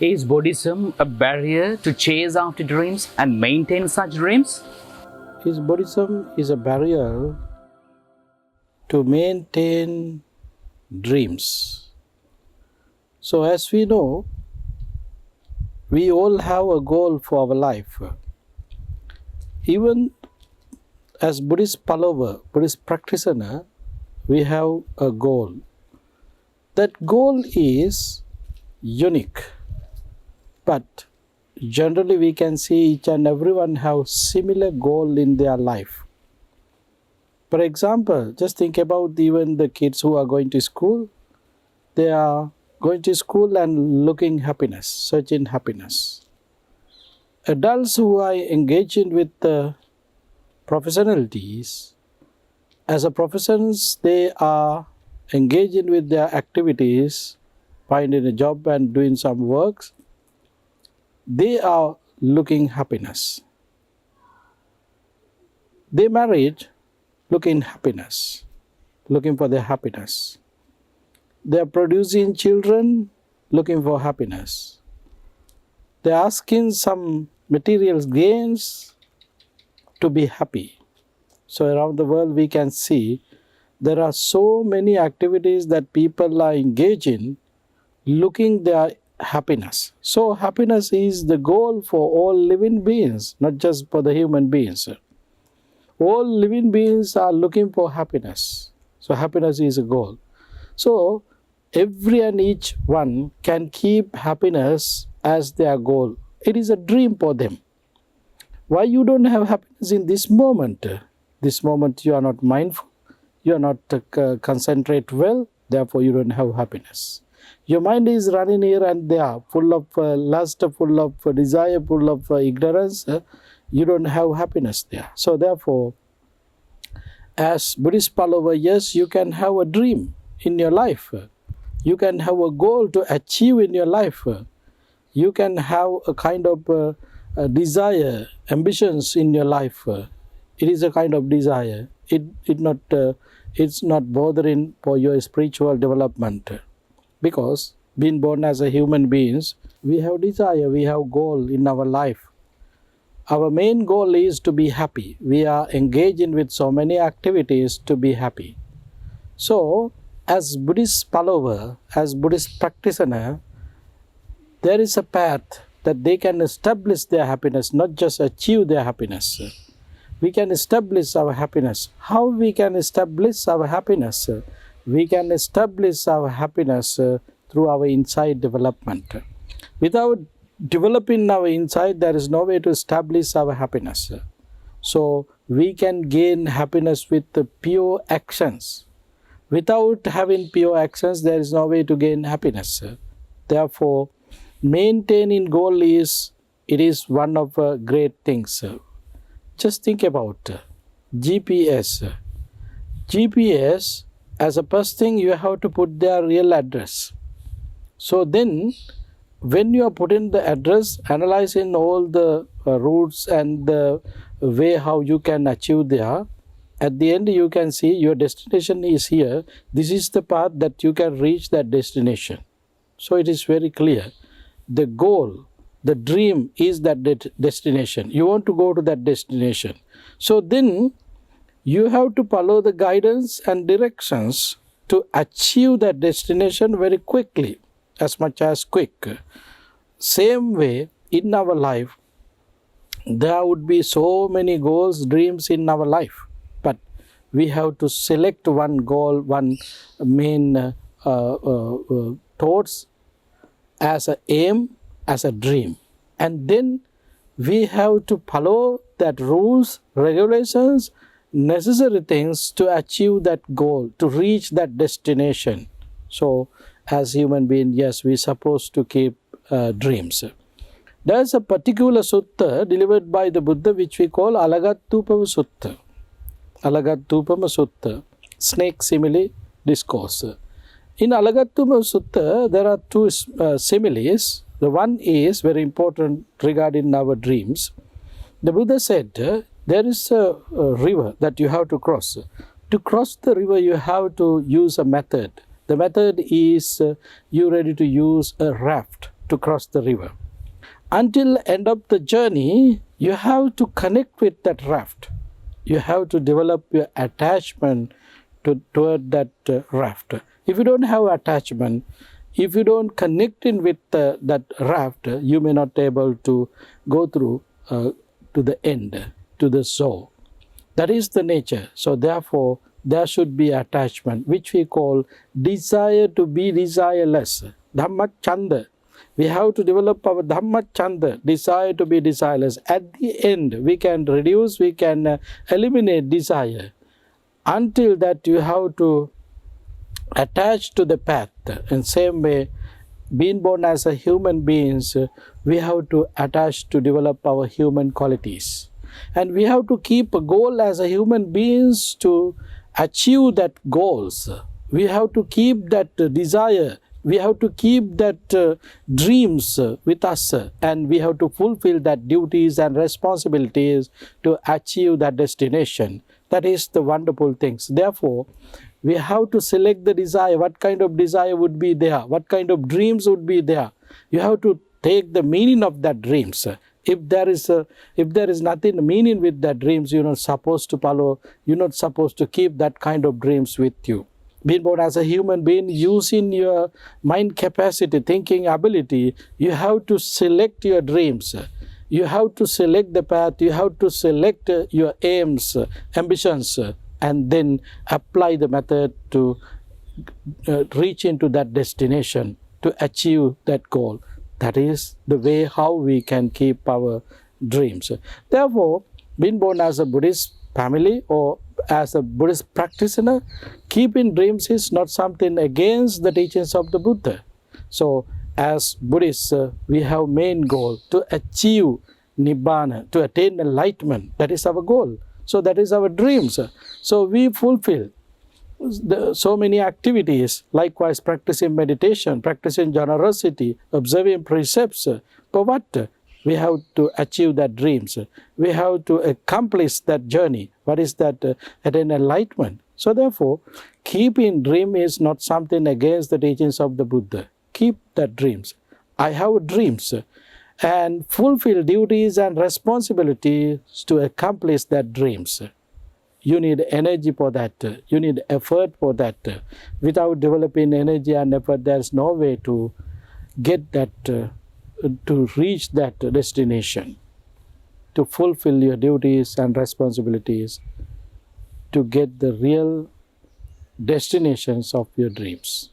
Is Buddhism a barrier to chase after dreams and maintain such dreams? Is Buddhism is a barrier to maintain dreams. So as we know, we all have a goal for our life. Even as Buddhist follower, Buddhist practitioner, we have a goal. That goal is unique, but generally we can see each and everyone have similar goal in their life. For example, just think about even the kids who are going to school. They are going to school and looking happiness, searching happiness. Adults who are engaging with the professionalities, as a professions, they are engaging with their activities, finding a job and doing some works. They are looking happiness. They married looking happiness, looking for their happiness. They are producing children looking for happiness. They are asking some material gains to be happy. So around the world we can see there are so many activities that people are engaging looking their happiness. So happiness is the goal for all living beings, not just for the human beings. All living beings are looking for happiness. So happiness is a goal. So every and each one can keep happiness as their goal. It is a dream for them. Why you don't have happiness in this moment? This moment you are not mindful, you are not concentrate well, therefore you don't have happiness. Your mind is running here and there, full of lust, full of desire, full of ignorance. You don't have happiness there. So therefore, as Buddhist follower, yes, you can have a dream in your life. You can have a goal to achieve in your life. You can have a kind of desire, ambitions in your life. It is a kind of desire. It's not bothering for your spiritual development. Because being born as a human beings, we have desire, we have goal in our life. Our main goal is to be happy. We are engaging with so many activities to be happy. So, as Buddhist follower, as Buddhist practitioner, there is a path that they can establish their happiness, not just achieve their happiness. We can establish our happiness. How we can establish our happiness? We can establish our happiness through our inside development. Without developing our inside, there is no way to establish our happiness. So we can gain happiness with the pure actions. Without having pure actions, there is no way to gain happiness. Therefore, maintaining goal is one of great things. Just think about GPS. GPS, as a first thing, you have to put their real address. So then, when you are putting the address, analyzing all the routes and the way how you can achieve there, at the end you can see your destination is here. This is the path that you can reach that destination. So it is very clear. The goal, the dream is that destination. You want to go to that destination. So then you have to follow the guidance and directions to achieve that destination very quickly, as much as quick. Same way, in our life, there would be so many goals, dreams in our life. But we have to select one goal, one main thoughts as an aim, as a dream. And then we have to follow that rules, regulations, necessary things to achieve that goal, to reach that destination. So as human beings, yes, we are supposed to keep dreams. There is a particular sutta delivered by the Buddha which we call Alagatthupama Sutta. Alagatthupama Sutta, snake simile discourse. In Alagatthupama Sutta, there are two similes. The one is very important regarding our dreams. The Buddha said, there is a river that you have to cross. To cross the river, you have to use a method. The method is you ready to use a raft. to cross the river. Until end of the journey, you have to connect with that raft. You have to develop your attachment toward that raft. If you don't have attachment, if you don't connect in with that raft, you may not be able to go through to the end, to the soul. That is the nature. So therefore, there should be attachment, which we call desire to be desireless. Dhamma chanda. We have to develop our Dhamma chanda, desire to be desireless. At the end, we can reduce, we can eliminate desire. Until that, you have to attach to the path. In same way, being born as a human beings, we have to attach to develop our human qualities. And we have to keep a goal as a human beings to achieve that goals. We have to keep that desire. We have to keep that dreams with us, and we have to fulfill that duties and responsibilities to achieve that destination. That is the wonderful things. Therefore, we have to select the desire. What kind of desire would be there? What kind of dreams would be there? You have to take the meaning of that dreams. If there is nothing meaning with that dreams, you're not supposed to follow. You're not supposed to keep that kind of dreams with you. Being born as a human being, using your mind capacity, thinking ability, you have to select your dreams. You have to select the path. You have to select your aims, ambitions, and then apply the method to reach into that destination, to achieve that goal. That is the way how we can keep our dreams. Therefore, being born as a Buddhist family or as a Buddhist practitioner, keeping dreams is not something against the teachings of the Buddha. So, as Buddhists, we have main goal to achieve Nibbana, to attain enlightenment. That is our goal. So, that is our dreams. So, we fulfill so many activities, likewise practicing meditation, practicing generosity, observing precepts. For what? We have to achieve that dreams. We have to accomplish that journey. What is that? Attain enlightenment. So therefore, keeping dream is not something against the teachings of the Buddha. Keep that dreams. I have dreams, and fulfill duties and responsibilities to accomplish that dreams. You need energy for that. You need effort for that. Without developing energy and effort, there's no way to get that, to reach that destination, to fulfill your duties and responsibilities, to get the real destinations of your dreams.